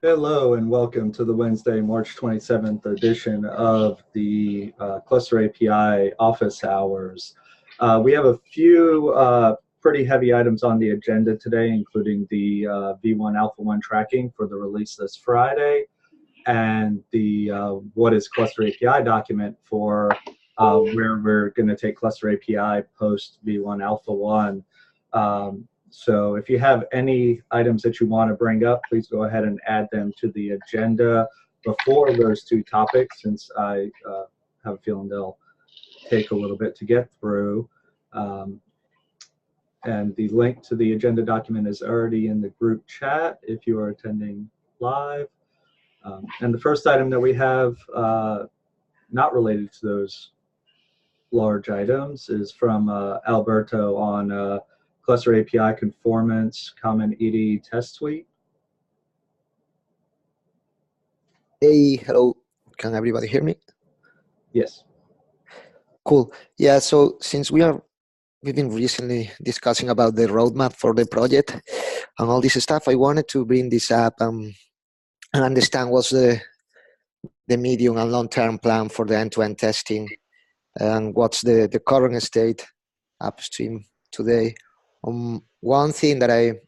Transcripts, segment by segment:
Hello and welcome to the Wednesday, March 27th edition of the Cluster API office hours. We have a few pretty heavy items on the agenda today, including the V1 Alpha 1 tracking for the release this Friday and the What is Cluster API document for where we're going to take Cluster API post V1 Alpha 1. So if you have any items that you want to bring up, please go ahead and add them to the agenda before those two topics, since I have a feeling they'll take a little bit to get through. And the link to the agenda document is already in the group chat if you are attending live. And the first item that we have not related to those large items is from Alberto on Cluster API Conformance Common ED Test Suite. Hey, hello. Can everybody hear me? Yes. Cool. Yeah, so since we've been recently discussing about the roadmap for the project and all this stuff, I wanted to bring this up and understand what's the medium and long-term plan for the end-to-end testing and what's the current state upstream today. One thing that I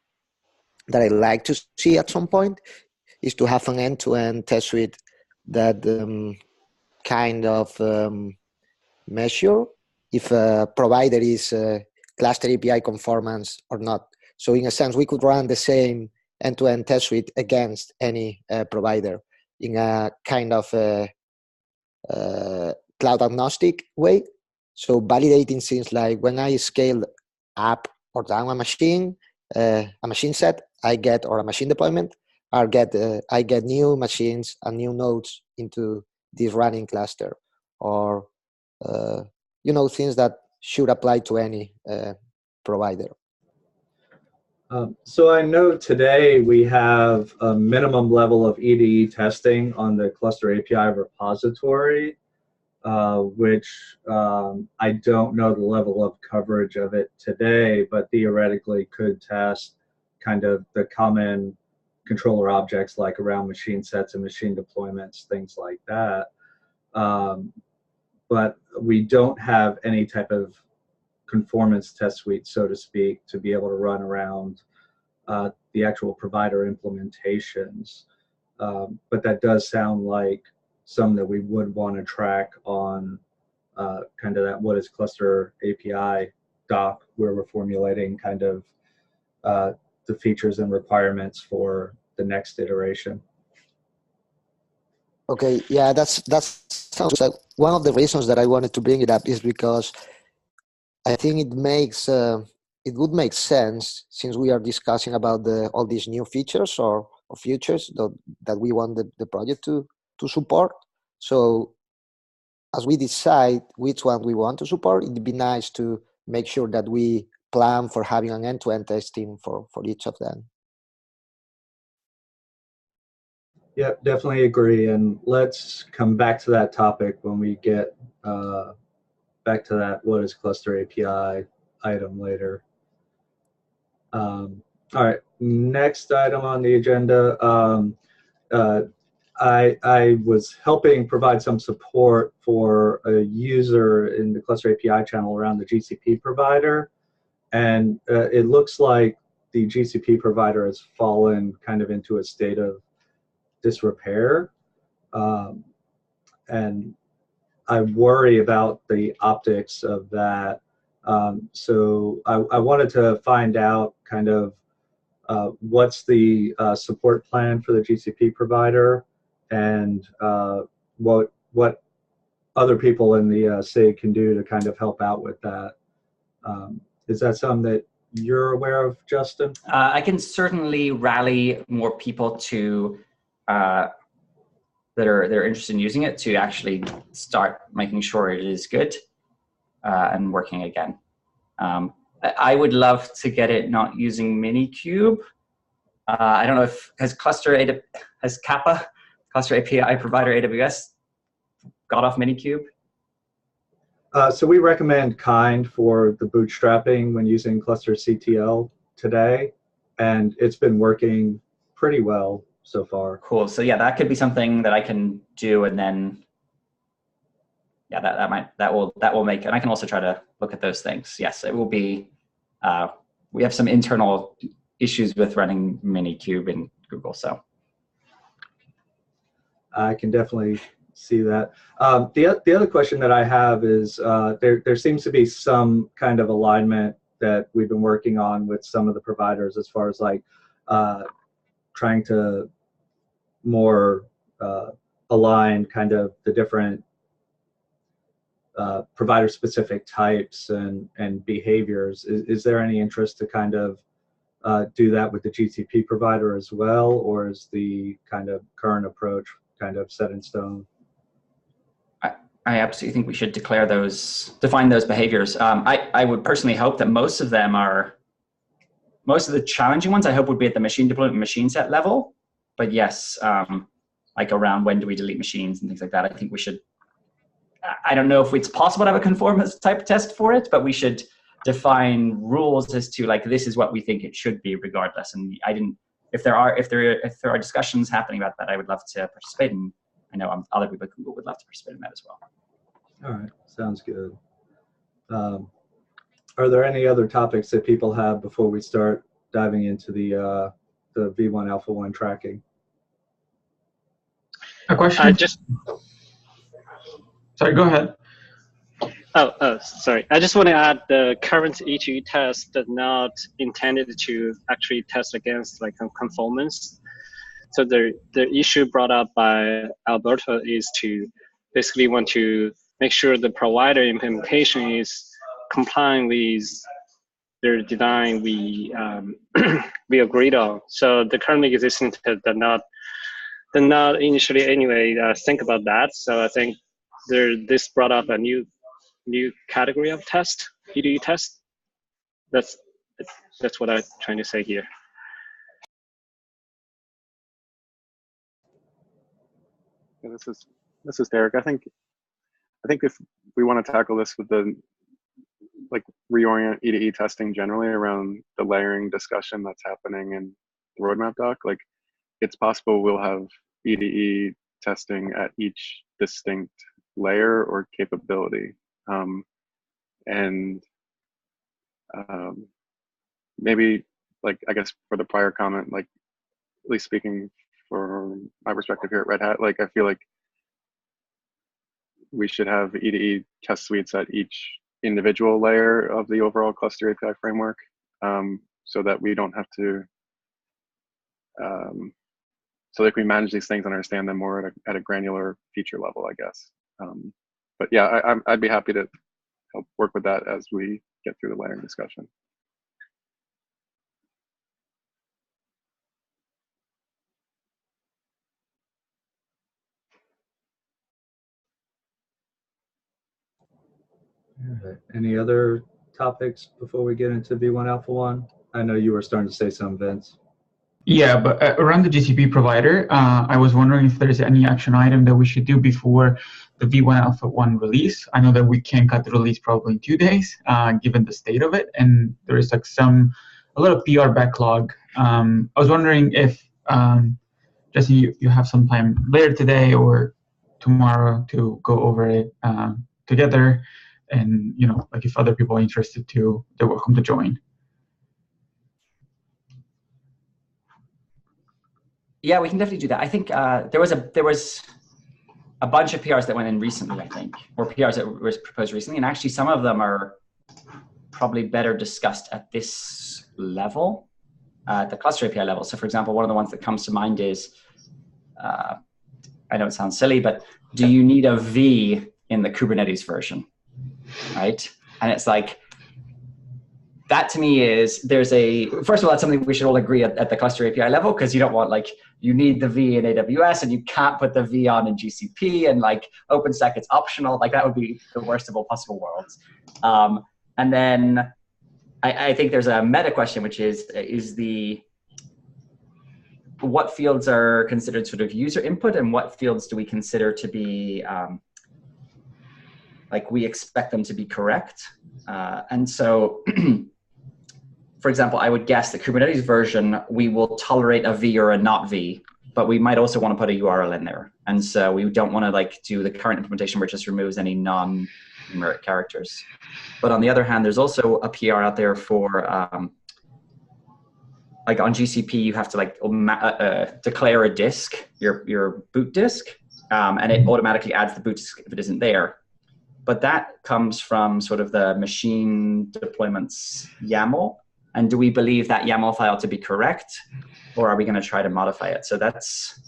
like to see at some point is to have an end-to-end test suite that kind of measure if a provider is cluster API conformance or not. So in a sense, we could run the same end-to-end test suite against any provider in a kind of cloud agnostic way. So validating things like when I scale up or down a machine set, or a machine deployment, I get new machines and new nodes into this running cluster, or things that should apply to any provider. So I know today we have a minimum level of EDE testing on the Cluster API repository, which I don't know the level of coverage of it today, but theoretically could test kind of the common controller objects like around machine sets and machine deployments, things like that. But we don't have any type of conformance test suite, so to speak, to be able to run around the actual provider implementations. But that does sound like some that we would want to track on kind of that what is Cluster API doc, where we're formulating kind of the features and requirements for the next iteration. Okay, yeah, that sounds like one of the reasons that I wanted to bring it up is because I think it would make sense, since we are discussing about all these new features or features that we want the project to support. So as we decide which one we want to support, it'd be nice to make sure that we plan for having an end-to-end testing for each of them. Yep, definitely agree. And let's come back to that topic when we get back to that what is Cluster API item later. All right, next item on the agenda. I was helping provide some support for a user in the Cluster API channel around the GCP provider. And it looks like the GCP provider has fallen kind of into a state of disrepair. And I worry about the optics of that. So I wanted to find out kind of what's the support plan for the GCP provider, and what other people in the SIG can do to kind of help out with that. Is that something that you're aware of, Justin? I can certainly rally more people to that are interested in using it to actually start making sure it is good and working again. I would love to get it not using Minikube. I don't know if has Kappa, Cluster API provider AWS, got off Minikube? So we recommend Kind for the bootstrapping when using Cluster CTL today, and it's been working pretty well so far. Cool. So yeah, that could be something that I can do, and then yeah, that will make, and I can also try to look at those things. Yes, it will be. We have some internal issues with running Minikube in Google, so I can definitely see that. The other question that I have is there seems to be some kind of alignment that we've been working on with some of the providers as far as like trying to more align kind of the different provider-specific types and behaviors. Is there any interest to kind of do that with the GCP provider as well, or is the kind of current approach kind of set in stone? I absolutely think we should define those behaviors. I would personally hope that most of the challenging ones I hope would be at the machine deployment, machine set level. But yes, like around when do we delete machines and things like that, I think we should. I don't know if it's possible to have a conformance type test for it, but we should define rules as to like, this is what we think it should be regardless. And if there are discussions happening about that, I would love to participate, and I know other people at Google would love to participate in that as well. All right, sounds good. Are there any other topics that people have before we start diving into the V1 Alpha 1 tracking? A question? Sorry, go ahead. Oh, sorry. I just want to add the current E2E test is not intended to actually test against like conformance. So the issue brought up by Alberto is to basically want to make sure the provider implementation is complying with their design we agreed on. So the currently existing test did not initially anyway think about that. So I think this brought up a new category of test, E2E test. That's what I'm trying to say here. Yeah, this is Derek. I think if we want to tackle this with the like reorient E2E testing generally around the layering discussion that's happening in the roadmap doc, like it's possible we'll have E2E testing at each distinct layer or capability. Maybe like, I guess for the prior comment, like at least speaking for my perspective here at Red Hat, like I feel like we should have E2E test suites at each individual layer of the overall cluster API framework, so that we don't have to, so that we manage these things and understand them more at a granular feature level, I guess. But yeah, I'd be happy to help work with that as we get through the layering discussion. All right. Any other topics before we get into V1 Alpha 1? I know you were starting to say some, Vince. Yeah, but around the GCP provider, I was wondering if there's any action item that we should do before the V1 Alpha 1 release. I know that we can cut the release probably in 2 days, given the state of it, and there is like a lot of PR backlog. I was wondering if, Jesse, you have some time later today or tomorrow to go over it together, and like if other people are interested too, they're welcome to join. Yeah, we can definitely do that. I think there was a bunch of PRs that went in recently, I think, or PRs that were proposed recently, and actually some of them are probably better discussed at this level, at the cluster API level. So for example, one of the ones that comes to mind is, I know it sounds silly, but do you need a V in the Kubernetes version, right? And it's like, that to me is, first of all, that's something we should all agree at the cluster API level, because you don't want you need the V in AWS and you can't put the V on in GCP, and like OpenStack, it's optional. Like that would be the worst of all possible worlds. And then I think there's a meta question, which is what fields are considered sort of user input, and what fields do we consider to be like we expect them to be correct? And so, for example, I would guess the Kubernetes version, we will tolerate a V or a not V, but we might also want to put a URL in there. And so we don't want to like do the current implementation where it just removes any non-numeric characters. But on the other hand, there's also a PR out there for, like on GCP, you have to like declare a disk, your boot disk, and it automatically adds the boot disk if it isn't there. But that comes from sort of the machine deployments YAML. And do we believe that YAML file to be correct, or are we going to try to modify it? So that's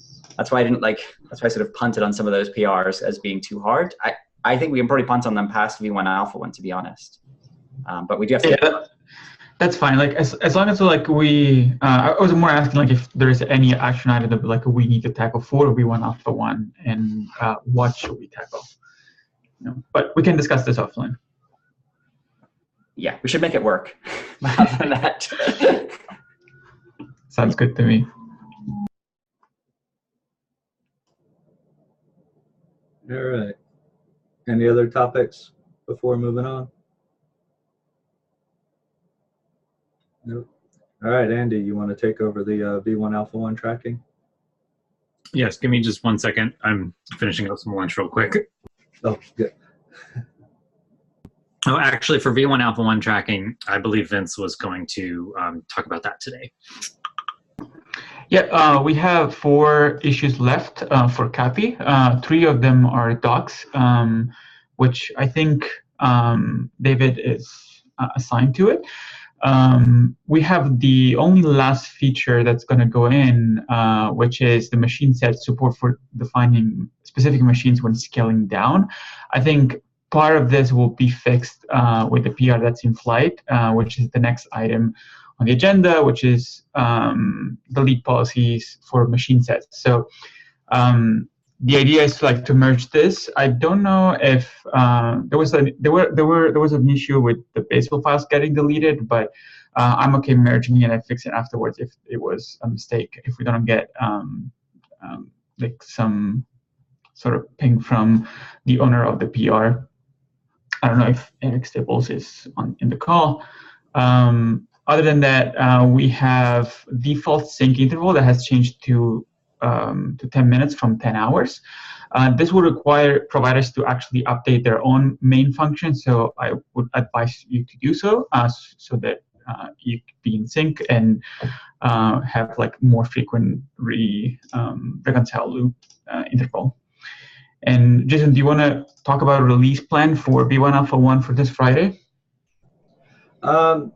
why I didn't like. That's why I sort of punted on some of those PRs as being too hard. I think we can probably punt on them past V1 Alpha 1, to be honest. But we do have to. Yeah, that's fine. Like as long as like we, I was more asking like if there's any action item that like we need to tackle for V1 Alpha 1, and what should we tackle? You know, but we can discuss this offline. Yeah, we should make it work. Other than that. Sounds good to me. All right. Any other topics before moving on? Nope. All right, Andy, you want to take over the V1 Alpha 1 tracking? Yes, give me just 1 second. I'm finishing up some lunch real quick. Oh, good. Oh, actually, for V1 Alpha 1 tracking, I believe Vince was going to talk about that today. Yeah, we have 4 issues left for CAPI. 3 of them are docs, which I think David is assigned to it. We have the only last feature that's going to go in, which is the machine set support for defining specific machines when scaling down. I think part of this will be fixed with the PR that's in flight, which is the next item on the agenda, which is delete policies for machine sets. So the idea is to merge this. I don't know if there was an issue with the basal files getting deleted, but I'm okay merging it and fix it afterwards if it was a mistake. If we don't get like some sort of ping from the owner of the PR. I don't know if Eric Staples is in the call. Other than that, we have default sync interval that has changed to 10 minutes from 10 hours. This will require providers to actually update their own main function. So I would advise you to do so, so that you can be in sync and have like more frequent reconcile loop interval. And Jason, do you want to talk about a release plan for V1 Alpha 1 for this Friday?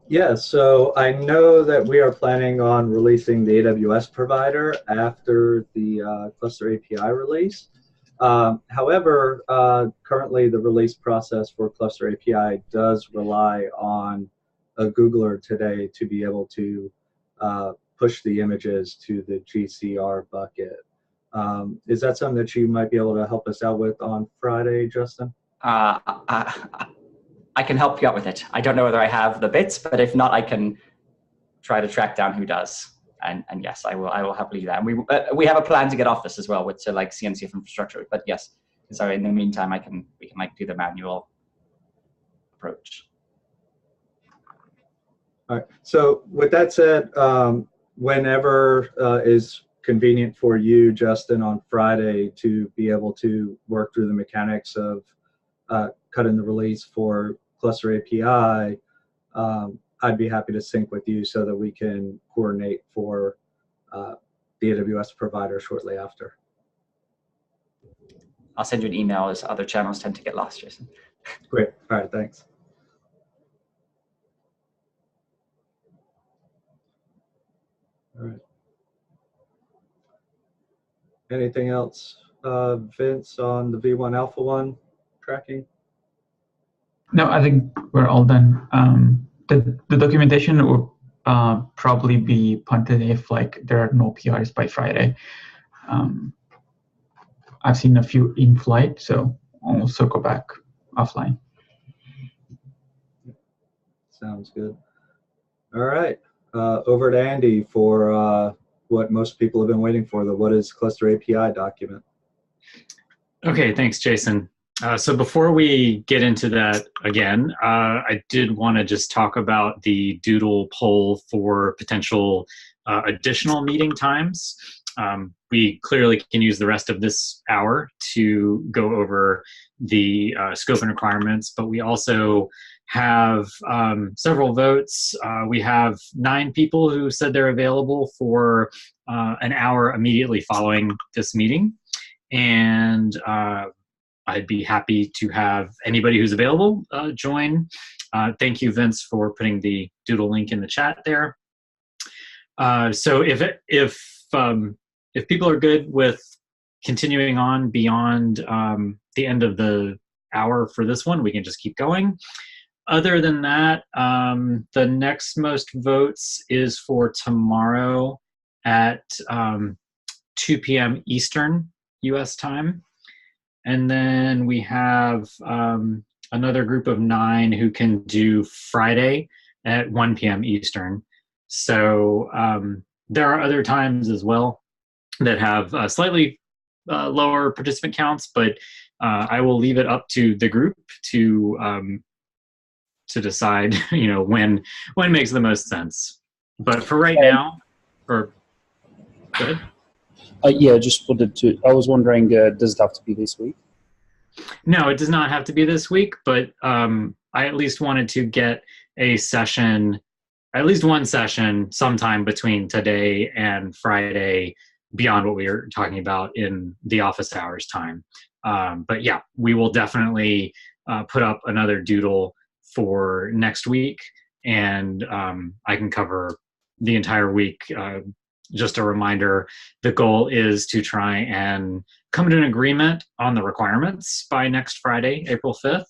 Yeah, so I know that we are planning on releasing the AWS provider after the Cluster API release. However, currently the release process for Cluster API does rely on a Googler today to be able to push the images to the GCR bucket. Is that something that you might be able to help us out with on Friday, Justin? I can help you out with it. I don't know whether I have the bits, but if not, I can try to track down who does. And yes, I will happily do that. And we have a plan to get off this as well with like CNCF infrastructure. But yes, so in the meantime, we can like do the manual approach. All right. So with that said, whenever is convenient for you, Justin, on Friday to be able to work through the mechanics of cutting the release for Cluster API, I'd be happy to sync with you so that we can coordinate for the AWS provider shortly after. I'll send you an email as other channels tend to get lost, Jason. Great. All right. Thanks. All right. Anything else, Vince, on the V1 Alpha 1 tracking? No, I think we're all done. The documentation will probably be punted if like there are no PRs by Friday. I've seen a few in flight, so I'll circle back offline. Sounds good. All right, over to Andy for what most people have been waiting for, the What is Cluster API document. Okay, thanks, Jason. So before we get into that again, I did want to just talk about the Doodle poll for potential additional meeting times. we clearly can use the rest of this hour to go over the scope and requirements, but we also have several votes. We have 9 people who said they're available for an hour immediately following this meeting. And I'd be happy to have anybody who's available join. Thank you, Vince, for putting the Doodle link in the chat there. So if people are good with continuing on beyond the end of the hour for this one, we can just keep going. Other than that, the next most votes is for tomorrow at 2 p.m. Eastern US time. And then we have another group of 9 who can do Friday at 1 p.m. Eastern. So there are other times as well that have slightly lower participant counts, but I will leave it up to the group to decide, when makes the most sense. But for right now, or go ahead. Yeah, just wanted to. I was wondering, does it have to be this week? No, it does not have to be this week, but I at least wanted to get a session, at least one session, sometime between today and Friday, beyond what we were talking about in the office hours time. But yeah, we will definitely put up another doodle for next week, and I can cover the entire week. Just a reminder, the goal is to try and come to an agreement on the requirements by next Friday, April 5th.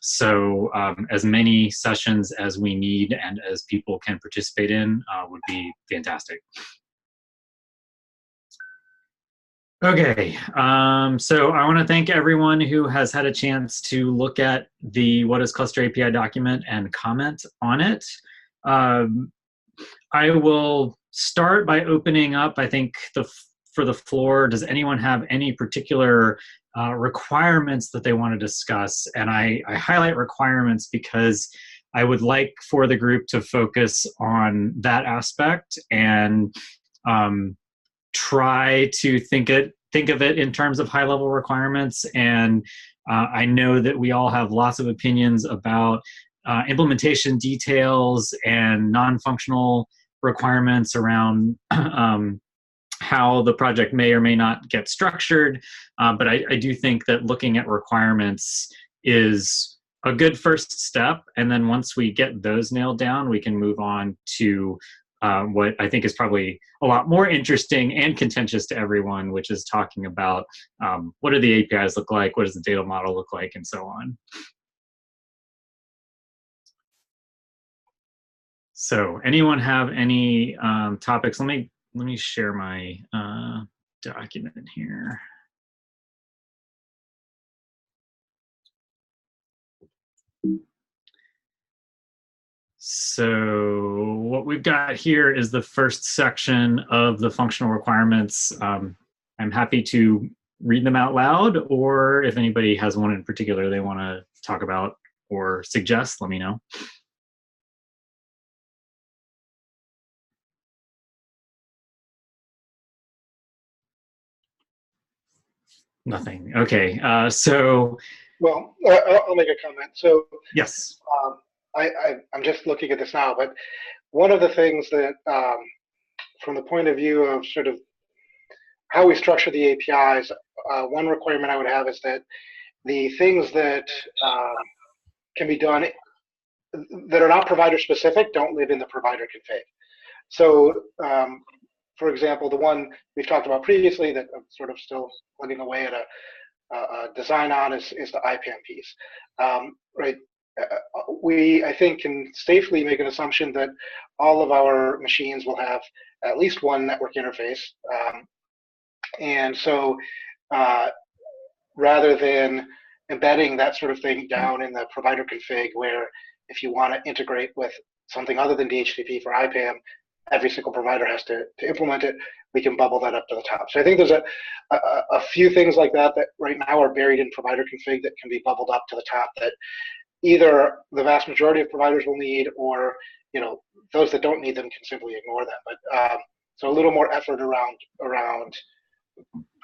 So as many sessions as we need and as people can participate in would be fantastic. Okay, so I want to thank everyone who has had a chance to look at the What is Cluster API document and comment on it. I will start by opening up, I think, for the floor. Does anyone have any particular requirements that they want to discuss? And I highlight requirements because I would like for the group to focus on that aspect and try to think of it in terms of high-level requirements. And I know that we all have lots of opinions about implementation details and non-functional requirements around how the project may or may not get structured. But I do think that looking at requirements is a good first step. And then once we get those nailed down, we can move on to what I think is probably a lot more interesting and contentious to everyone, which is talking about what do the APIs look like, what does the data model look like, and so on. So anyone have any topics? Let me share my document here. So what we've got here is the first section of the functional requirements. I'm happy to read them out loud, or if anybody has one in particular they want to talk about or suggest, let me know. Nothing. Okay. Well, I'll make a comment. So yes. I'm just looking at this now, but one of the things that, from the point of view of sort of how we structure the APIs, one requirement I would have is that the things that can be done that are not provider specific don't live in the provider config. So, for example, the one we've talked about previously that I'm sort of still plugging away at a design on is the IPAM piece, right? We, I think, can safely make an assumption that all of our machines will have at least one network interface. And so rather than embedding that sort of thing down in the provider config, where if you want to integrate with something other than DHCP for IPAM, every single provider has to implement it, we can bubble that up to the top. So I think there's a few things like that that right now are buried in provider config that can be bubbled up to the top that either the vast majority of providers will need, or those that don't need them can simply ignore them. But So a little more effort around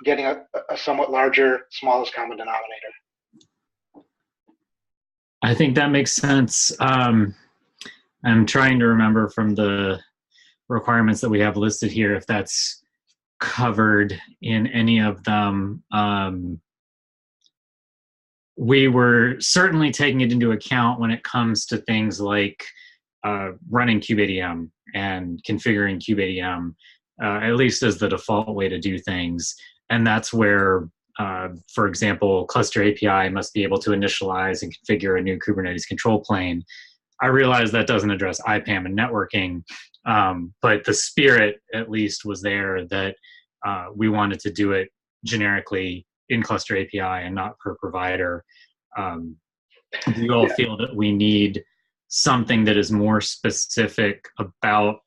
getting a somewhat larger, smallest common denominator. I think that makes sense. I'm trying to remember from the requirements that we have listed here if that's covered in any of them. We were certainly taking it into account when it comes to things like running kubeadm and configuring kubeadm, at least as the default way to do things. And that's where, for example, cluster API must be able to initialize and configure a new Kubernetes control plane. I realize that doesn't address IPAM and networking, but the spirit at least was there that we wanted to do it generically in cluster API and not per provider. Do you all feel that we need something that is more specific about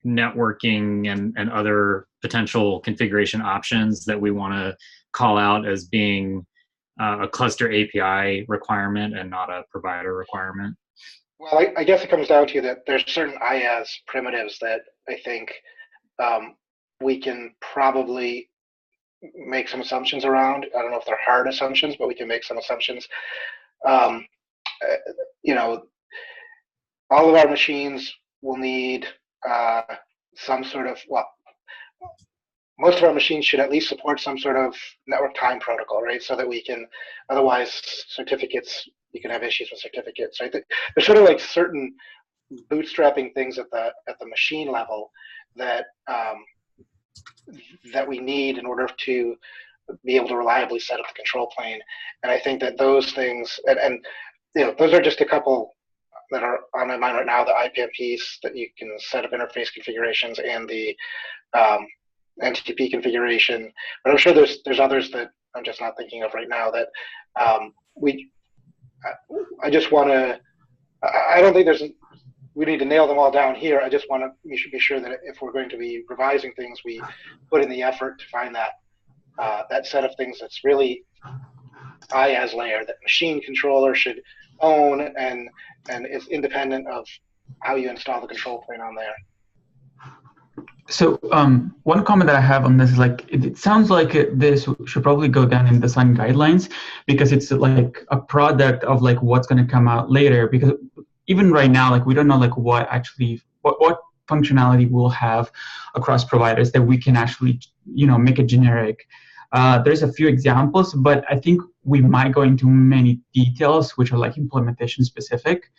networking and other potential configuration options that we want to call out as being a cluster API requirement and not a provider requirement? Well, I guess it comes down to that there's certain IaaS primitives that I think we can probably make some assumptions around. I don't know if they're hard assumptions, but we can make some assumptions. You know, all of our machines will need some sort of, well, most of our machines should at least support some sort of network time protocol, right? So that we can, otherwise certificates, you can have issues with certificates, right? There's sort of like certain bootstrapping things at the machine level that that we need in order to be able to reliably set up the control plane. And I think that those things, and you know, those are just a couple that are on my mind right now, the IPAM piece that you can set up interface configurations and the NTP configuration. But I'm sure there's others that I'm just not thinking of right now that I just want to, I don't think we need to nail them all down here. I just want to, we should be sure that if we're going to be revising things, we put in the effort to find that that set of things that's really IaaS layer that machine controller should own and is independent of how you install the control plane on there. So one comment that I have on this is like, it sounds like this should probably go down in design guidelines because it's like a product of like what's going to come out later. Because even right now, like we don't know like what functionality we'll have across providers that we can actually, you know, make it generic. There's a few examples, but I think we might go into many details which are like implementation specific.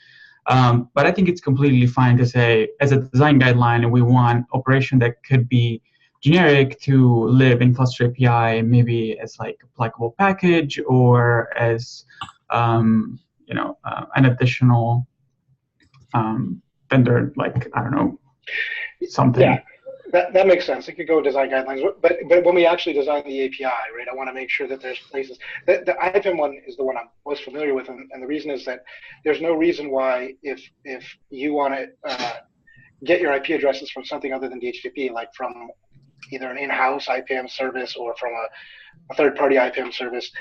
But I think it's completely fine to say, as a design guideline, we want operation that could be generic to live in cluster API, maybe as like a pluggable package or as you know, an additional vendor, like I don't know, something. Yeah, that makes sense. It could go design guidelines, but when we actually design the API, right, I want to make sure that there's places. The IPAM one is the one I'm most familiar with, and the reason is that there's no reason why if you want to get your IP addresses from something other than DHCP, like from either an in-house IPAM service or from a third-party IPAM service,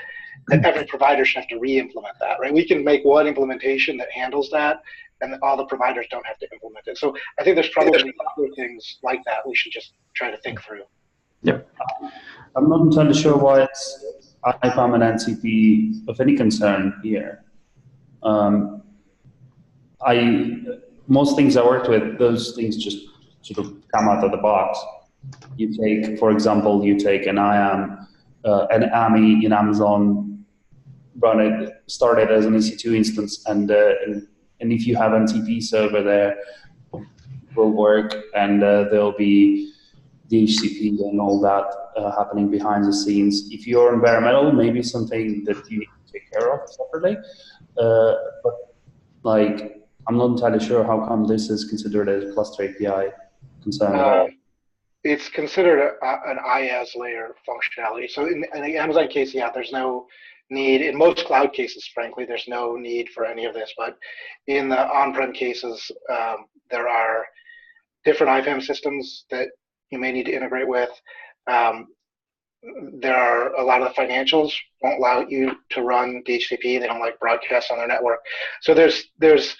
that every provider should have to re-implement that, right? We can make one implementation that handles that, and all the providers don't have to implement it. So I think there's probably other things like that we should just try to think through. Yep. I'm not entirely sure why it's IPAM and NTP of any concern here. Most things I worked with, those things just sort of come out of the box. You take, for example, an IAM, an AMI in Amazon, run it, start it as an EC2 instance, and if you have NTP server there, will work, and there'll be DHCP and all that happening behind the scenes. If you're on bare metal, maybe something that you need to take care of separately. But like, I'm not entirely sure how come this is considered a cluster API concern at all. It's considered an IaaS layer functionality. So in the Amazon case, yeah, there's no need. In most cloud cases, frankly, there's no need for any of this. But in the on-prem cases, there are different IPAM systems that you may need to integrate with. There are a lot of the financials won't allow you to run DHCP. They don't like broadcast on their network. So there's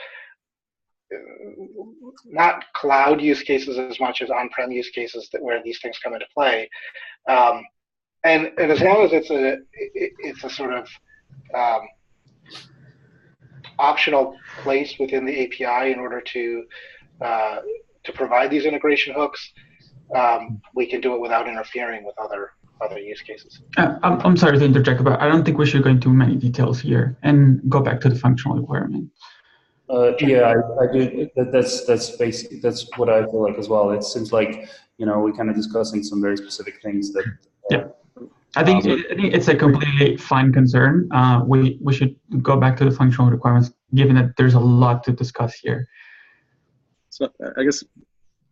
not cloud use cases as much as on-prem use cases where these things come into play. And as long as it's a sort of optional place within the API in order to provide these integration hooks, we can do it without interfering with other use cases. I'm sorry to interject, but I don't think we should go into many details here and go back to the functional requirement. Yeah, I do. That's basic. That's what I feel like as well. It seems like we're kind of discussing some very specific things that. Yeah, I think it's a completely fine concern. We should go back to the functional requirements, given that there's a lot to discuss here. So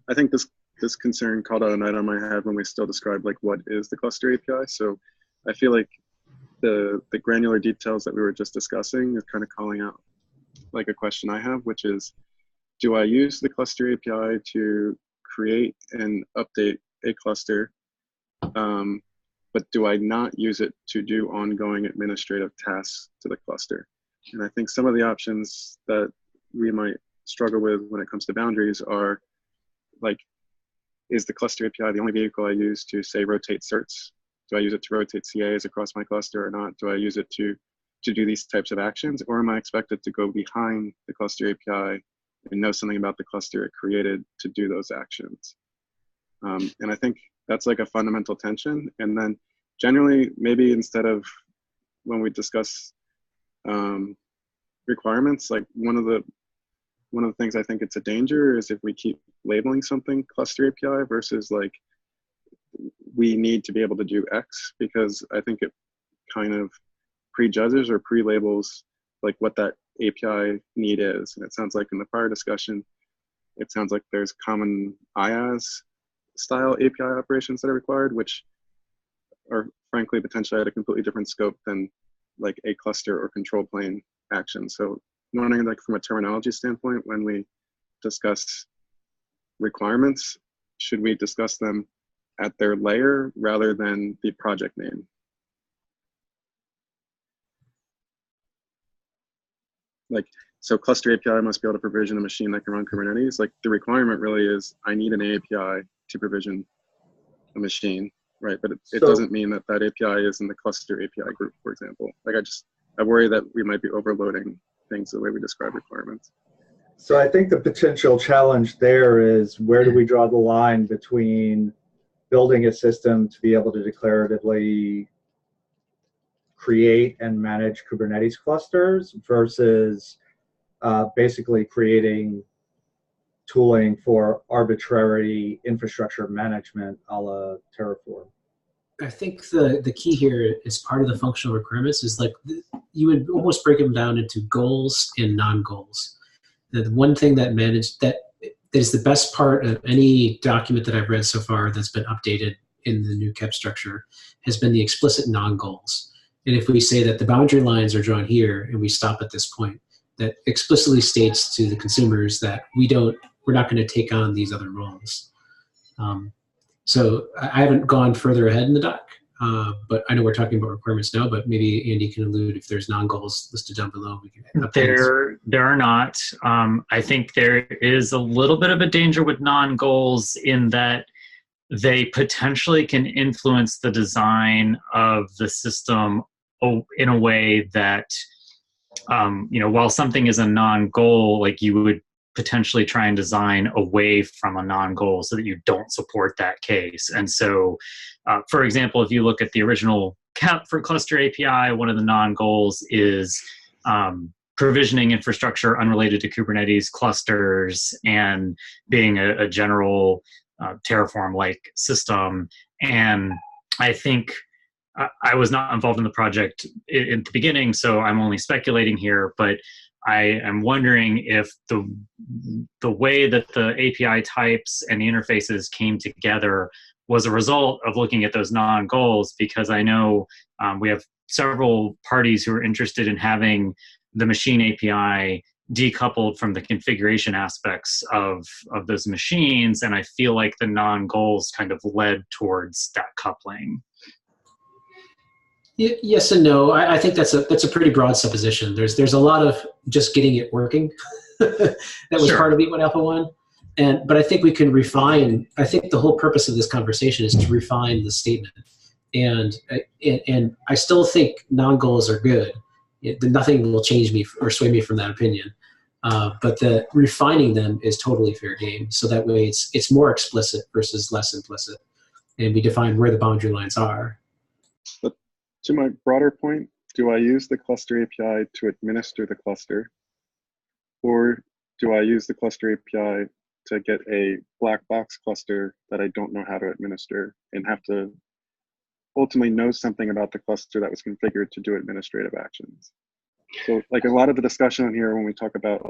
I think this concern called out an item I had when we still described like what is the cluster API. So I feel like the granular details that we were just discussing is kind of calling out like a question I have, which is, do I use the cluster API to create and update a cluster, but do I not use it to do ongoing administrative tasks to the cluster? And I think some of the options that we might struggle with when it comes to boundaries are like, is the cluster API the only vehicle I use to say rotate certs? Do I use it to rotate CAs across my cluster or not? Do I use it to do these types of actions, or am I expected to go behind the cluster API and know something about the cluster it created to do those actions? And I think that's like a fundamental tension. And then generally, maybe instead of when we discuss requirements, like one of the things I think it's a danger is if we keep labeling something cluster API versus like we need to be able to do X, because I think it kind of prejudges or pre-labels like what that API need is. And it sounds like in the prior discussion, it sounds like there's common IaaS style API operations that are required, which are frankly potentially at a completely different scope than like a cluster or control plane action. So I'm wondering, like from a terminology standpoint, when we discuss requirements, should we discuss them at their layer rather than the project name? Like, so cluster API must be able to provision a machine that can run Kubernetes. Like the requirement really is I need an API to provision a machine, right? But it doesn't mean that that API is in the cluster API group, for example. Like I worry that we might be overloading things the way we describe requirements. So I think the potential challenge there is, where do we draw the line between building a system to be able to declaratively create and manage Kubernetes clusters versus basically creating tooling for arbitrary infrastructure management a la Terraform? I think the key here is part of the functional requirements is like you would almost break them down into goals and non-goals. The one thing that is the best part of any document that I've read so far that's been updated in the new KEP structure has been the explicit non-goals. And if we say that the boundary lines are drawn here and we stop at this point, that explicitly states to the consumers that we're not going to take on these other roles. So I haven't gone further ahead in the doc, but I know we're talking about requirements now, but maybe Andy can allude if there's non-goals listed down below. We can there are not. I think there is a little bit of a danger with non-goals in that they potentially can influence the design of the system in a way that, while something is a non-goal, like you would potentially try and design away from a non-goal so that you don't support that case. And so, for example, if you look at the original KEP for cluster API, one of the non-goals is provisioning infrastructure unrelated to Kubernetes clusters and being a general Terraform-like system. And I think I was not involved in the project in the beginning, so I'm only speculating here, but I am wondering if the way that the API types and the interfaces came together was a result of looking at those non-goals, because I know we have several parties who are interested in having the machine API decoupled from the configuration aspects of those machines, and I feel like the non-goals kind of led towards that coupling. Yes and no. I think that's a pretty broad supposition. There's a lot of just getting it working. That was Sure. part of V1 Alpha 1. But I think we can refine. I think the whole purpose of this conversation is to refine the statement. And I still think non-goals are good. Nothing will change me or sway me from that opinion. But the refining them is totally fair game. So that way it's more explicit versus less implicit. And we define where the boundary lines are. But to my broader point, do I use the cluster API to administer the cluster? Or do I use the cluster API to get a black box cluster that I don't know how to administer and have to ultimately know something about the cluster that was configured to do administrative actions? So like a lot of the discussion on here when we talk about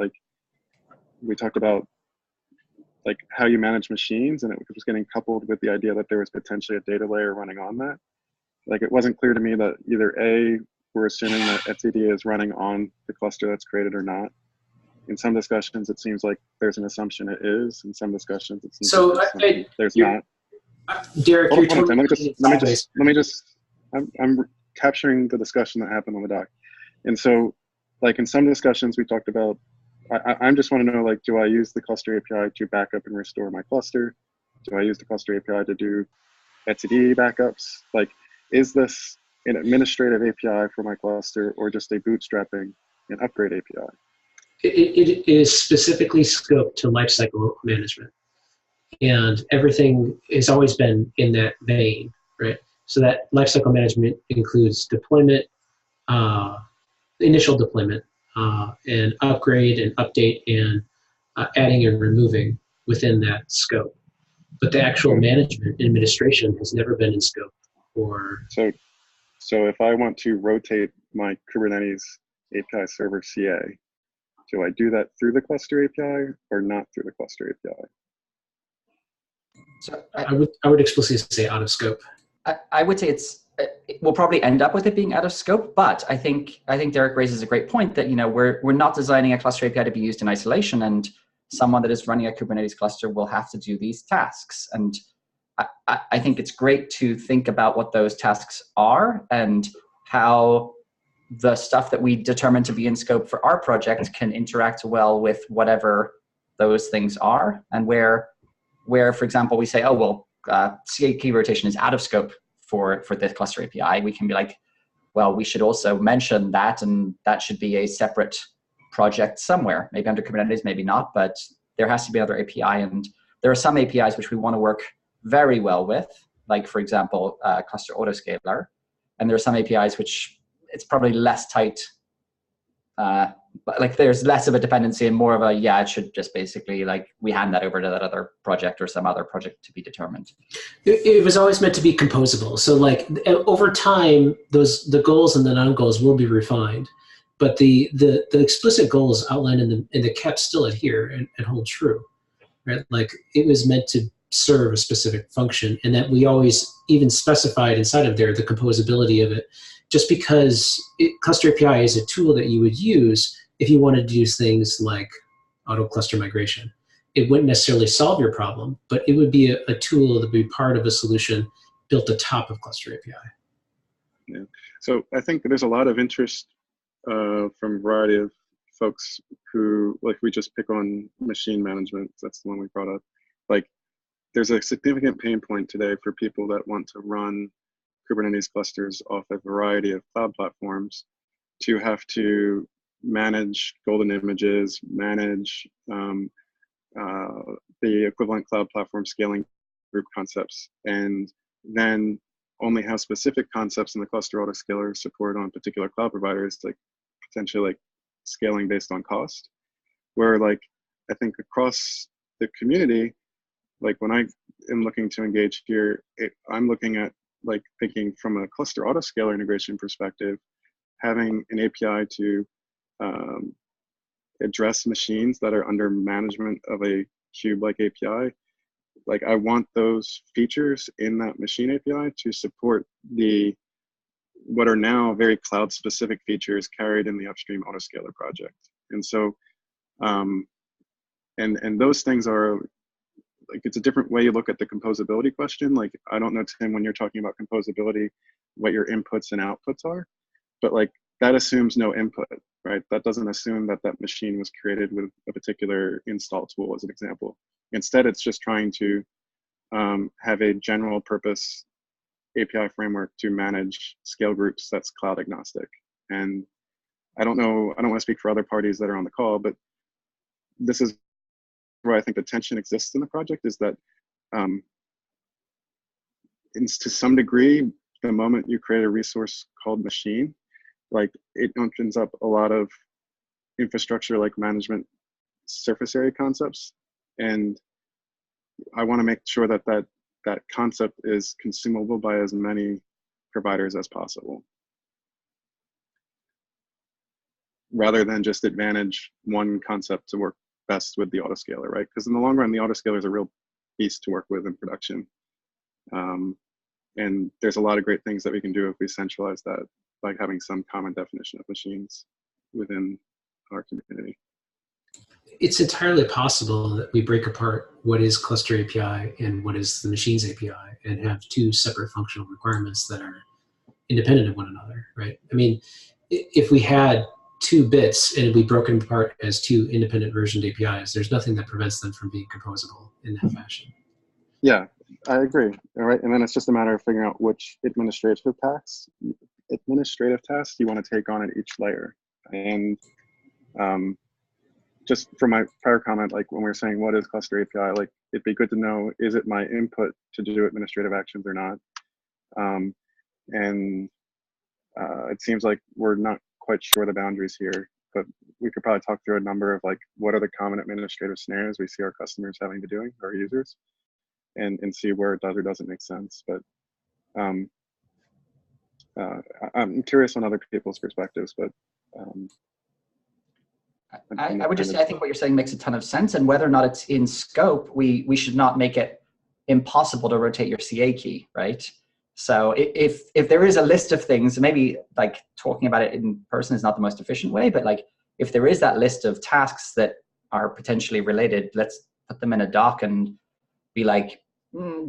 like how you manage machines, and it was getting coupled with the idea that there was potentially a data layer running on that. Like it wasn't clear to me that either A, we're assuming that etcd is running on the cluster that's created or not. In some discussions, it seems like there's an assumption it is. In some discussions, it seems So like there's not. Derek, Hold you're on, totally let me just. I'm capturing the discussion that happened on the doc, and so, like in some discussions, we talked about. I just want to know, like, do I use the cluster API to back up and restore my cluster? Do I use the cluster API to do etcd backups? Like, is this an administrative API for my cluster, or just a bootstrapping and upgrade API? It is specifically scoped to lifecycle management, and everything has always been in that vein, right? So that lifecycle management includes deployment, initial deployment, and upgrade and update and adding and removing within that scope. But the actual management administration has never been in scope. So if I want to rotate my Kubernetes API server CA, do I do that through the cluster API or not through the cluster API? So I would explicitly say out of scope. I would say we'll probably end up with it being out of scope, but I think Derek raises a great point that we're not designing a cluster API to be used in isolation, and someone that is running a Kubernetes cluster will have to do these tasks. And I think it's great to think about what those tasks are and how the stuff that we determine to be in scope for our project can interact well with whatever those things are, and where for example, we say, oh, well, CA key rotation is out of scope for this cluster API, we can be like, well, we should also mention that, and that should be a separate project somewhere, maybe under Kubernetes, maybe not, but there has to be another API. And there are some APIs which we want to work very well with, like, for example, cluster autoscaler. And there are some APIs which it's probably less tight, like there's less of a dependency and more of a, it should just basically, like, we hand that over to that other project or some other project to be determined. It was always meant to be composable. So like over time, the goals and the non-goals will be refined, but the explicit goals outlined in the KEP still adhere and hold true, right? Like it was meant to serve a specific function, and that we always even specified inside of there the composability of it. Just because cluster API is a tool that you would use if you wanted to use things like auto cluster migration. It wouldn't necessarily solve your problem, but it would be a tool that would be part of a solution built atop of cluster API. Yeah. So I think there's a lot of interest from a variety of folks who, like, we just pick on machine management. That's the one we brought up. Like, there's a significant pain point today for people that want to run Kubernetes clusters off a variety of cloud platforms to have to manage golden images, manage the equivalent cloud platform scaling group concepts, and then only have specific concepts in the cluster autoscaler support on particular cloud providers, like potentially like scaling based on cost. Where, like, I think across the community, like when I am looking to engage here, I'm looking at, like, thinking from a cluster autoscaler integration perspective, having an API to address machines that are under management of a kube-like API. Like, I want those features in that machine API to support what are now very cloud-specific features carried in the upstream autoscaler project. And so, and those things are, like it's a different way you look at the composability question. Like, I don't know, Tim, when you're talking about composability, what your inputs and outputs are, but like that assumes no input, right? That doesn't assume that that machine was created with a particular install tool, as an example. Instead, it's just trying to have a general purpose API framework to manage scale groups that's cloud agnostic. And I don't know, I don't want to speak for other parties that are on the call, but this is where I think the tension exists in the project, is that to some degree, the moment you create a resource called machine, like it opens up a lot of infrastructure like management surface area concepts. And I want to make sure that that concept is consumable by as many providers as possible, rather than just advantage one concept to work best with the autoscaler, right? Because in the long run, the autoscaler is a real beast to work with in production. And there's a lot of great things that we can do if we centralize that, like having some common definition of machines within our community. It's entirely possible that we break apart what is cluster API and what is the machines API and have two separate functional requirements that are independent of one another, right? I mean, if we had 2 bits and it'd be broken apart as 2 independent versioned APIs, there's nothing that prevents them from being composable in that fashion. Yeah, I agree. All right, and then it's just a matter of figuring out which administrative tasks you want to take on at each layer. And just from my prior comment, like when we were saying what is cluster API, like it'd be good to know, is it my input to do administrative actions or not? It seems like we're not quite sure the boundaries here, but we could probably talk through a number of like, what are the common administrative scenarios we see our customers having to doing, our users, and see where it does or doesn't make sense. But I'm curious on other people's perspectives, but I would just say, I think what you're saying makes a ton of sense, and whether or not it's in scope, we should not make it impossible to rotate your CA key, right? So if there is a list of things, maybe like talking about it in person is not the most efficient way, but like if there is that list of tasks that are potentially related, let's put them in a doc and be like,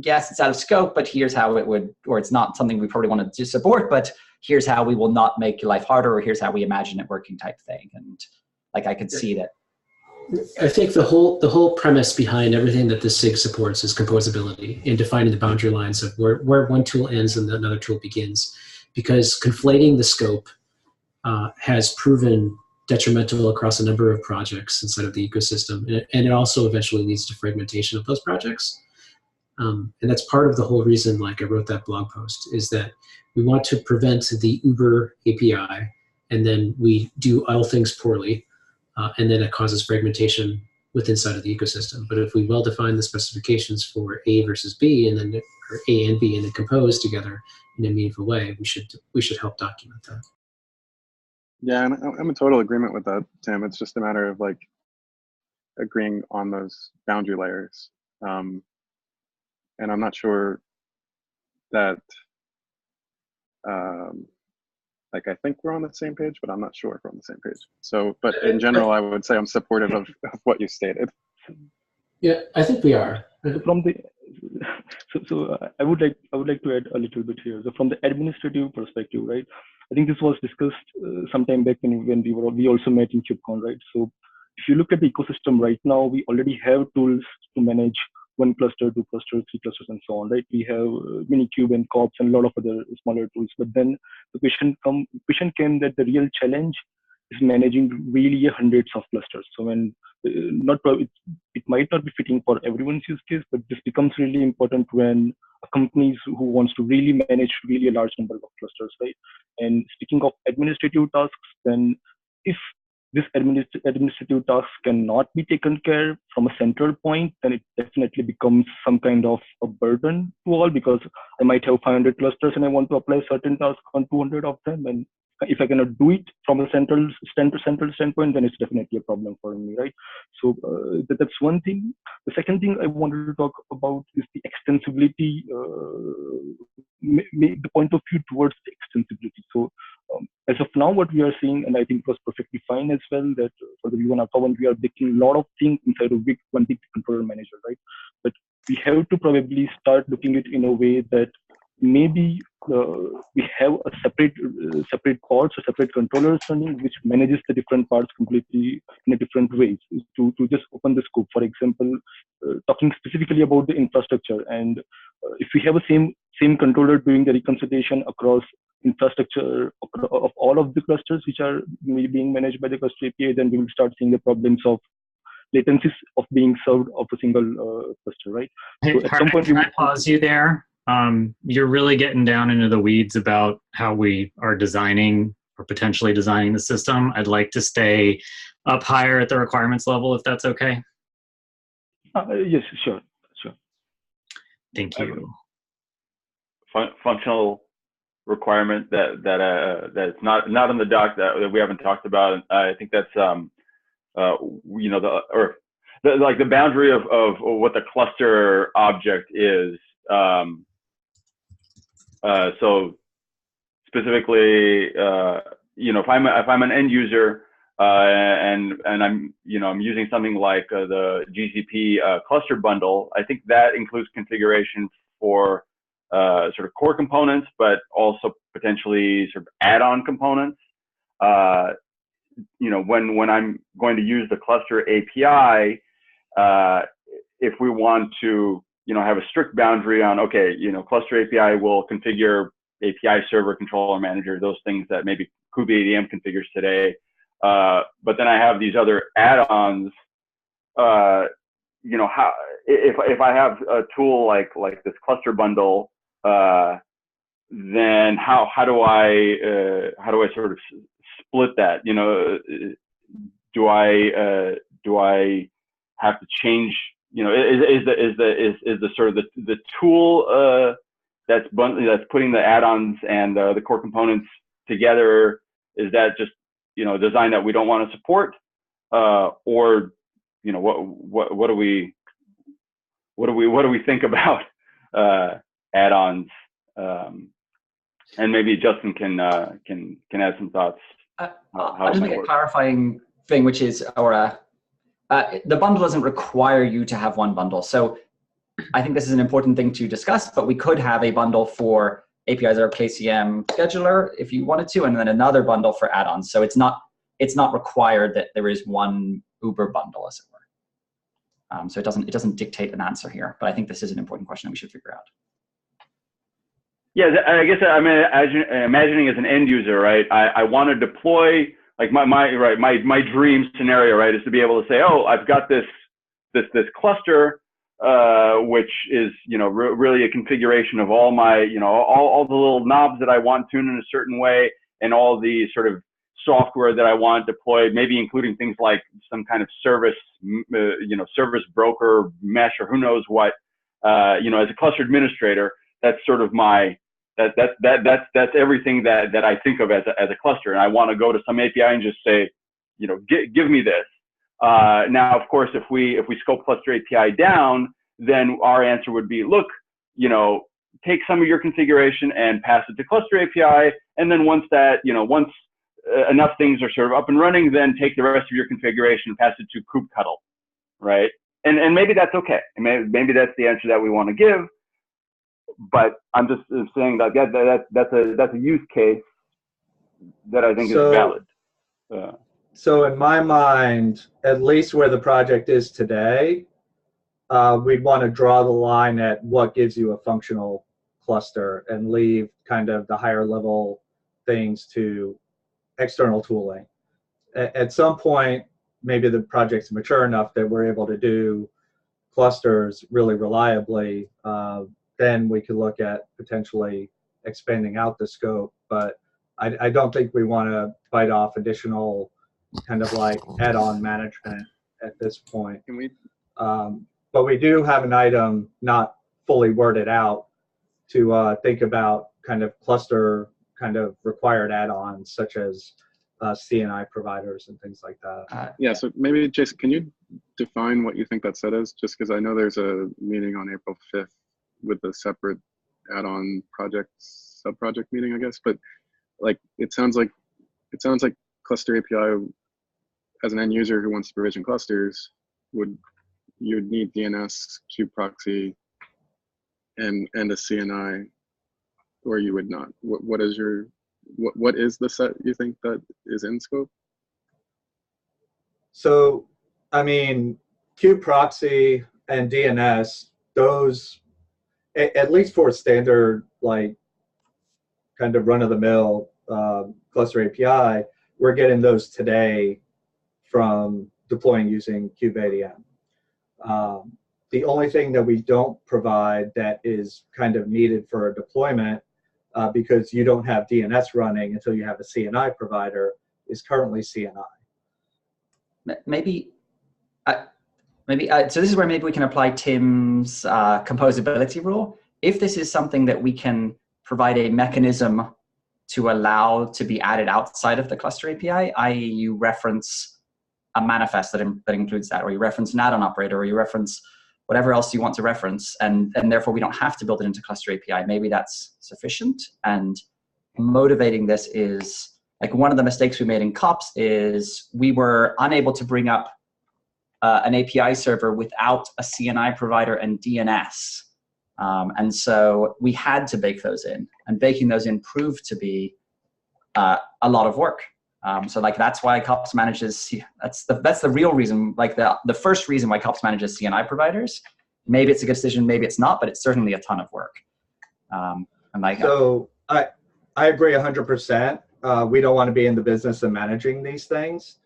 yes, it's out of scope, but here's how it would, or it's not something we probably want to support, but here's how we will not make your life harder, or here's how we imagine it working type thing. And like, I could see that. I think the whole premise behind everything that the SIG supports is composability in defining the boundary lines of where one tool ends and another tool begins, because conflating the scope has proven detrimental across a number of projects inside of the ecosystem, and it also eventually leads to fragmentation of those projects. And that's part of the whole reason, like I wrote that blog post, is that we want to prevent the Uber API, and then we do all things poorly, and then it causes fragmentation inside of the ecosystem. But if we well define the specifications for A versus B, and then or A and B, and then compose together in a meaningful way, we should help document that. Yeah, and I'm in total agreement with that, Tim. It's just a matter of like agreeing on those boundary layers. And I'm not sure that, like, I think we're on the same page, but I'm not sure if we're on the same page. So, but in general, I would say I'm supportive of what you stated. Yeah, I think we are. From the I would like to add a little bit here. So from the administrative perspective, right? I think this was discussed sometime back when we also met in KubeCon, right? So if you look at the ecosystem right now, we already have tools to manage 1 cluster, 2 clusters, 3 clusters, and so on, right? We have Minikube and COPS and a lot of other smaller tools. But then the question came that the real challenge is managing really hundreds of clusters. So when it might not be fitting for everyone's use case, but this becomes really important when a company who wants to really manage really a large number of clusters, right? And speaking of administrative tasks, then if this administrative task cannot be taken care from a central point, then it definitely becomes some kind of a burden to all, because I might have 500 clusters and I want to apply certain tasks on 200 of them. And if I cannot do it from a central standpoint, then it's definitely a problem for me, right? So that's one thing. The second thing I wanted to talk about is the extensibility, the point of view towards the extensibility. So as of now, what we are seeing, and I think it was perfectly fine as well, that for the V1 Alpha 1, we are making a lot of things inside of one big controller manager, right? But we have to probably start looking at it in a way that maybe we have a separate pods or separate controllers running, which manages the different parts completely in a different way. To just open the scope, for example, talking specifically about the infrastructure, and if we have a same controller doing the reconciliation across infrastructure of all of the clusters which are being managed by the cluster API, then we will start seeing the problems of latencies of being served of a single cluster, right? Hey, so at some point, can I pause you there? You're really getting down into the weeds about how we are designing or potentially designing the system. I'd like to stay up higher at the requirements level, if that's okay. Yes, sure. Thank you. Functional requirement that's not on the doc that we haven't talked about. I think that's you know, like the boundary of what the cluster object is. So specifically, you know, if I'm an end user and I'm using something like the GCP cluster bundle, I think that includes configuration for sort of core components, but also potentially sort of add-on components. You know, when I'm going to use the cluster API, if we want to, you know, have a strict boundary on, okay, you know, cluster API will configure API server, controller manager, those things that maybe kubeadm configures today. But then I have these other add-ons. You know, how if I have a tool like this cluster bundle, then how do I sort of split that? You know, do I have to change? You know, is the sort of the tool that's putting the add-ons and the core components together, is that just, you know, design that we don't want to support, or, you know, what do we think about add-ons? And maybe Justin can add some thoughts. I'll just make a clarifying thing, which is the bundle doesn't require you to have one bundle. So I think this is an important thing to discuss, but we could have a bundle for APIs or KCM scheduler if you wanted to, and then another bundle for add-ons. So it's not required that there is one Uber bundle, as it were. So it doesn't dictate an answer here, but I think this is an important question that we should figure out. Yeah, I guess I'm imagining as an end user, right? I want to deploy, like my dream scenario, right, is to be able to say, oh, I've got this cluster, which is, you know, really a configuration of all my, you know, all the little knobs that I want tuned in a certain way, and all the sort of software that I want deployed, maybe including things like some kind of service, you know, service broker mesh, or who knows what. You know, as a cluster administrator, that's sort of my that's everything that I think of as a cluster, and I want to go to some API and just say, you know, give me this. Now, of course, if we scope cluster API down, then our answer would be, look, you know, take some of your configuration and pass it to cluster API, and then once enough things are sort of up and running, then take the rest of your configuration and pass it to kubectl, right? And maybe that's okay. Maybe that's the answer that we want to give. But I'm just saying that that's a use case that I think is valid. So in my mind, at least where the project is today, we'd want to draw the line at what gives you a functional cluster and leave kind of the higher level things to external tooling. At some point, maybe the project's mature enough that we're able to do clusters really reliably. Then we could look at potentially expanding out the scope. But I don't think we want to bite off additional kind of like add-on management at this point. Can we? But we do have an item not fully worded out to think about kind of cluster kind of required add-ons, such as CNI providers and things like that. Yeah, so maybe Jason, can you define what you think that set is? Just because I know there's a meeting on April 5th with a separate add-on project, sub-project meeting, I guess. But like, it sounds like cluster API as an end user who wants to provision clusters would you would need DNS, kubeproxy, and a CNI, or you would not? What is the set you think that is in scope? So, I mean, kubeproxy and DNS, those, at least for standard, like, kind of run-of-the-mill cluster API, we're getting those today from deploying using kubeadm. The only thing that we don't provide that is kind of needed for a deployment, because you don't have DNS running until you have a CNI provider, is currently CNI. Maybe, so this is where maybe we can apply Tim's composability rule. If this is something that we can provide a mechanism to allow to be added outside of the cluster API, i.e. you reference a manifest that includes that, or you reference an add-on operator, or you reference whatever else you want to reference, and therefore we don't have to build it into cluster API. Maybe that's sufficient. And motivating this is, like, one of the mistakes we made in COPS is we were unable to bring up an API server without a CNI provider and DNS. And so we had to bake those in, and baking those in proved to be a lot of work. So like that's why COPS manages, that's the real reason, like the first reason why COPS manages CNI providers. Maybe it's a good decision, maybe it's not, but it's certainly a ton of work. And like, so I agree 100%. We don't want to be in the business of managing these things.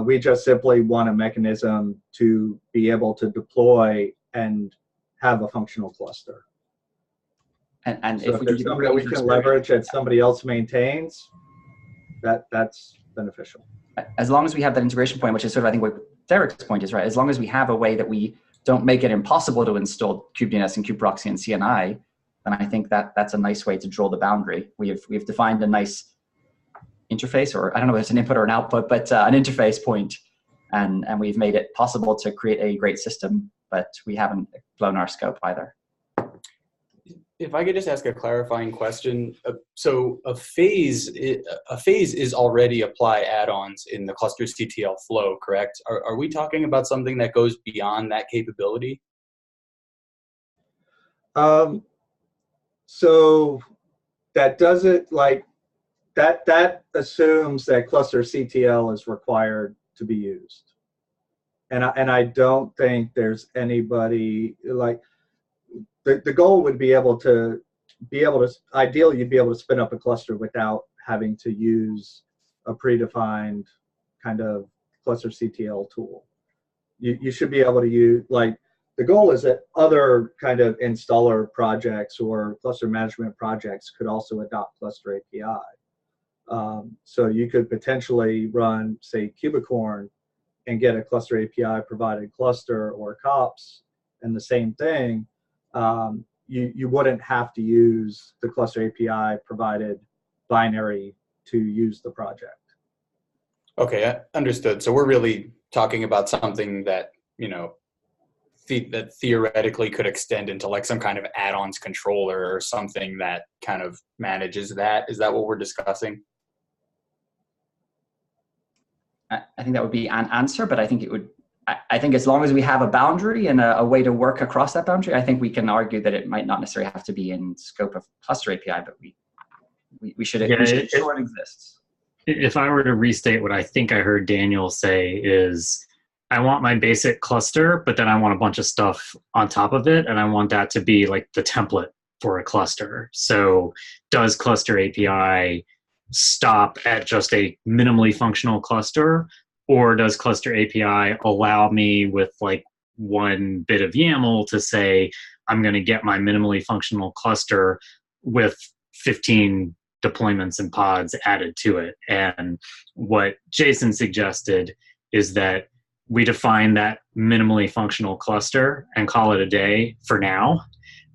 We just simply want a mechanism to be able to deploy and have a functional cluster. And so if there's something that we can leverage that somebody else maintains, that's beneficial. As long as we have that integration point, which is sort of, I think what Derek's point is, right? As long as we have a way that we don't make it impossible to install kubedns and kubeproxy and CNI, then I think that's a nice way to draw the boundary. We've defined a nice interface, or I don't know if it's an input or an output, but an interface point, and we've made it possible to create a great system, but we haven't blown our scope either. If I could just ask a clarifying question. So a phase is already apply add-ons in the cluster CTL flow, correct? Are we talking about something that goes beyond that capability? So that doesn't, like, that assumes that cluster CTL is required to be used. And I don't think there's anybody, like, the goal would be ideally you'd be able to spin up a cluster without having to use a predefined kind of cluster CTL tool. You should be able to use, like, the goal is that other kind of installer projects or cluster management projects could also adopt cluster API. So you could potentially run, say, Kubicorn and get a cluster API provided cluster, or COPS, and the same thing. You wouldn't have to use the cluster API provided binary to use the project. Okay, understood. So we're really talking about something that, you know, that theoretically could extend into like some kind of add-ons controller or something that kind of manages that. Is that what we're discussing? I think that would be an answer, but I think it would, I think as long as we have a boundary and a way to work across that boundary, I think we can argue that it might not necessarily have to be in scope of cluster API, but we should ensure it exists. If I were to restate what I think I heard Daniel say is, I want my basic cluster, but then I want a bunch of stuff on top of it, and I want that to be like the template for a cluster. So does cluster API stop at just a minimally functional cluster, or does cluster API allow me with like one bit of YAML to say, I'm going to get my minimally functional cluster with 15 deployments and pods added to it? And what Jason suggested is that we define that minimally functional cluster and call it a day for now.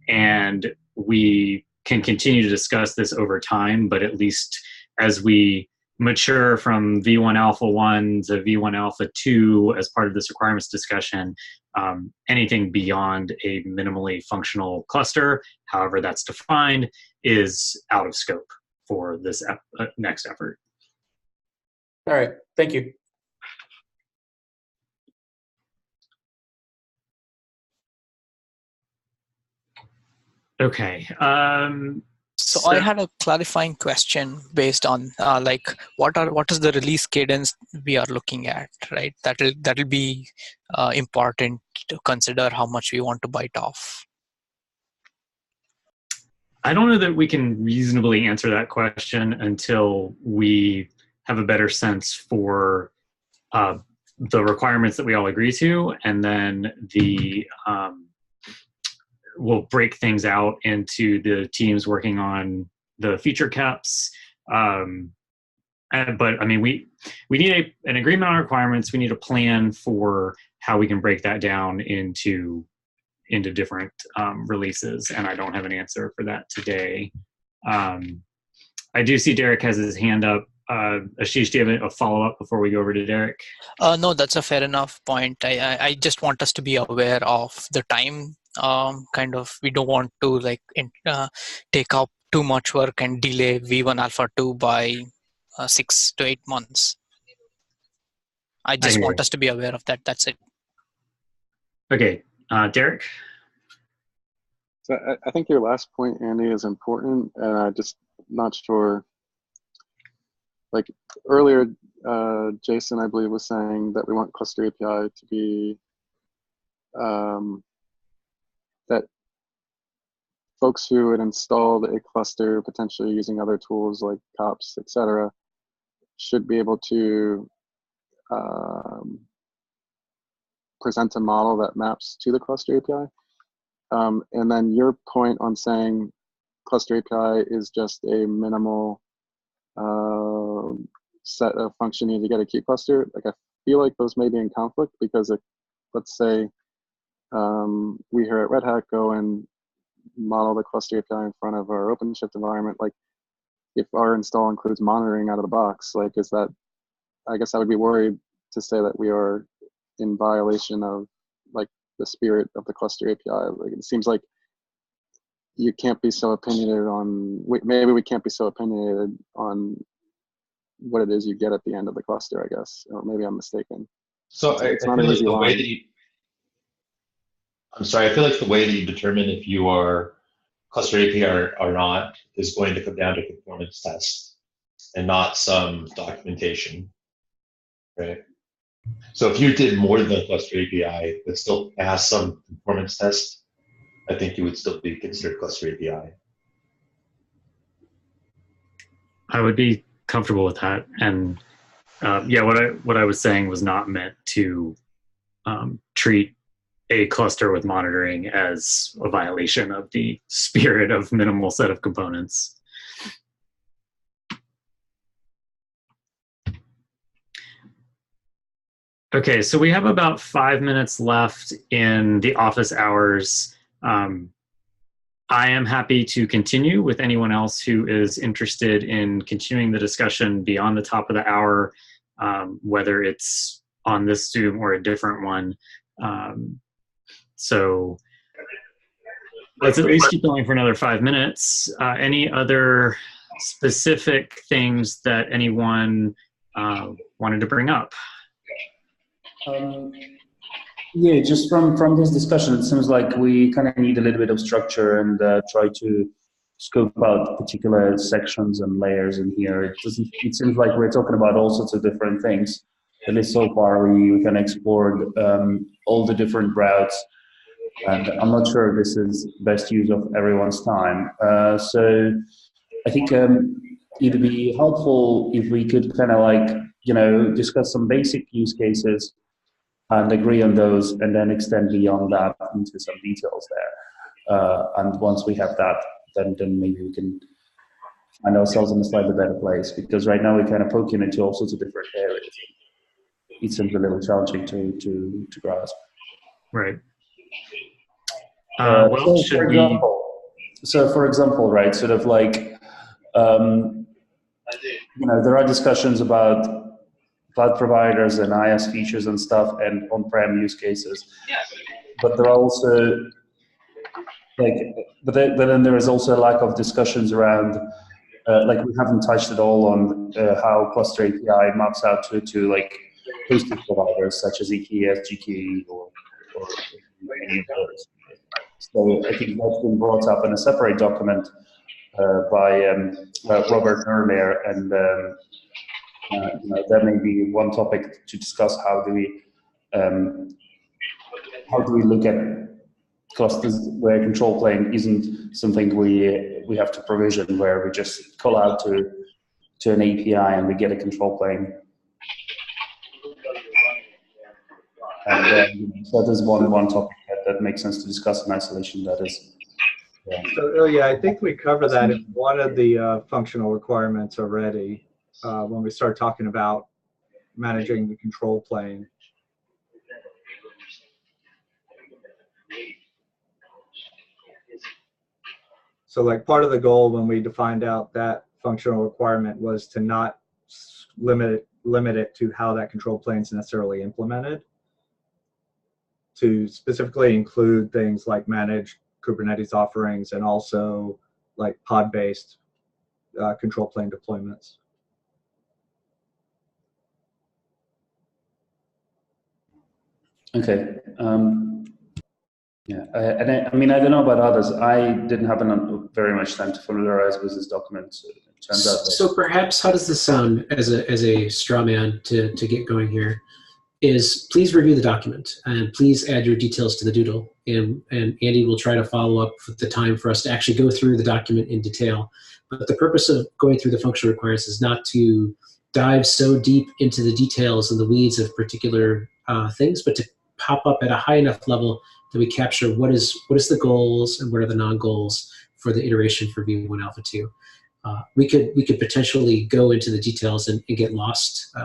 And we can continue to discuss this over time, but at least as we mature from V1 Alpha 1 to V1 Alpha 2 as part of this requirements discussion, anything beyond a minimally functional cluster, however that's defined, is out of scope for this next effort. All right, thank you. Okay. So I had a clarifying question based on what is the release cadence we are looking at, right? That'll be important to consider how much we want to bite off. I don't know that we can reasonably answer that question until we have a better sense for the requirements that we all agree to, and then we'll break things out into the teams working on the feature caps. But I mean, we need an agreement on requirements. We need a plan for how we can break that down into different releases, and I don't have an answer for that today. I do see Derek has his hand up. Ashish, do you have a follow-up before we go over to Derek? No, that's a fair enough point. I just want us to be aware of the time. We don't want to take up too much work and delay V1 Alpha 2 by 6 to 8 months. I just want us to be aware of that. That's it. Okay, Derek? So I think your last point, Andy, is important, and I'm just not sure. Like earlier, Jason, I believe, was saying that we want cluster API to be that folks who had installed a cluster, potentially using other tools like COPS, etc., should be able to present a model that maps to the cluster API. And then your point on saying cluster API is just a minimal set of function you need to get a key cluster. Like I feel like those may be in conflict, because let's say we here at Red Hat go and model the cluster API in front of our OpenShift environment. Like if our install includes monitoring out of the box, like is that, I guess I would be worried to say that we are in violation of like the spirit of the cluster API. Like it seems like you can't be so opinionated on, maybe we can't be so opinionated on what it is you get at the end of the cluster, I guess, or maybe I'm mistaken. So it's I not feel an like easy the line. way that I feel like the way that you determine if you are cluster API or not is going to come down to conformance tests and not some documentation, right? So if you did more than a cluster API but still passed some conformance test, I think you would still be considered cluster API. I would be comfortable with that. And yeah, what I was saying was not meant to treat a cluster with monitoring as a violation of the spirit of minimal set of components. Okay, so we have about 5 minutes left in the office hours. I am happy to continue with anyone else who is interested in continuing the discussion beyond the top of the hour, whether it's on this Zoom or a different one. So let's at least keep going for another 5 minutes. Any other specific things that anyone wanted to bring up? Yeah, just from this discussion, it seems like we kind of need a little bit of structure and try to scope out particular sections and layers in here. It seems like we're talking about all sorts of different things. At least so far, we can explore all the different routes. And I'm not sure this is best use of everyone's time. So I think it would be helpful if we could kind of discuss some basic use cases and agree on those, and then extend beyond that into some details there. And once we have that, then maybe we can find ourselves in a slightly better place, because right now we're kind of poking into all sorts of different areas. It seems a little challenging to grasp. Right. So for example, right, sort of like, there are discussions about cloud providers and IaaS features and stuff and on-prem use cases. But there are also, but then there is also a lack of discussions around, we haven't touched at all on how cluster API maps out to like hosted providers such as EKS, GKE, or any of those. So I think that's been brought up in a separate document by Robert earlier, and that may be one topic to discuss. How do we look at clusters where control plane isn't something we have to provision, where we just call out to an API and we get a control plane. And so that is one topic that makes sense to discuss in isolation. That is. Yeah. So Ilya, I think we cover that in one of the functional requirements already when we start talking about managing the control plane. So like part of the goal when we defined out that functional requirement was to not limit it to how that control plane is necessarily implemented, to specifically include things like managed Kubernetes offerings and also like pod-based control plane deployments. Okay. Yeah, I mean, I don't know about others. I didn't have very much time to familiarize with this document. So it turns out so perhaps, how does this sound as a straw man to get going here? Is please review the document and please add your details to the doodle, and Andy will try to follow up with the time for us to actually go through the document in detail. But the purpose of going through the functional requirements is not to dive so deep into the details and the weeds of particular things, but to pop up at a high enough level that we capture what is the goals and what are the non-goals for the iteration for V1 Alpha 2. We could potentially go into the details and get lost,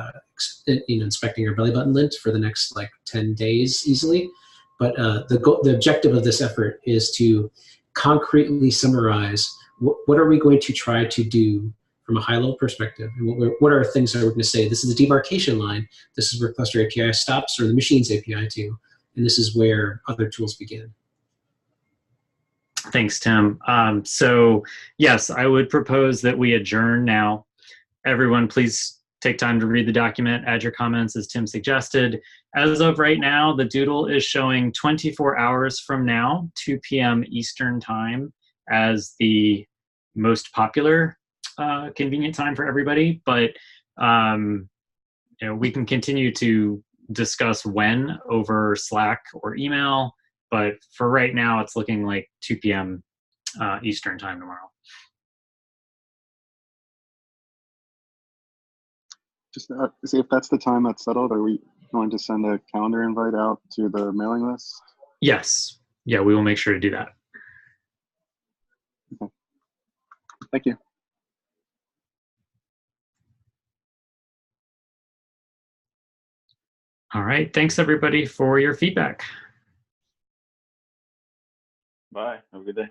inspecting our belly button lint for the next like 10 days easily. But the objective of this effort is to concretely summarize what are we going to try to do from a high-level perspective, and what are things that we're going to say, this is the demarcation line, this is where Cluster API stops, or the Machines API too, and this is where other tools begin. Thanks, Tim. So yes, I would propose that we adjourn now. Everyone, please take time to read the document, add your comments as Tim suggested. As of right now, the doodle is showing 24 hours from now, 2 p.m. Eastern time, as the most popular convenient time for everybody. But we can continue to discuss when over Slack or email. But for right now, it's looking like 2 p.m. Eastern time tomorrow. Just see if that's the time that's settled. Are we going to send a calendar invite out to the mailing list? Yes. Yeah, we will make sure to do that. Okay. Thank you. All right. Thanks, everybody, for your feedback. Bye. Have a good day.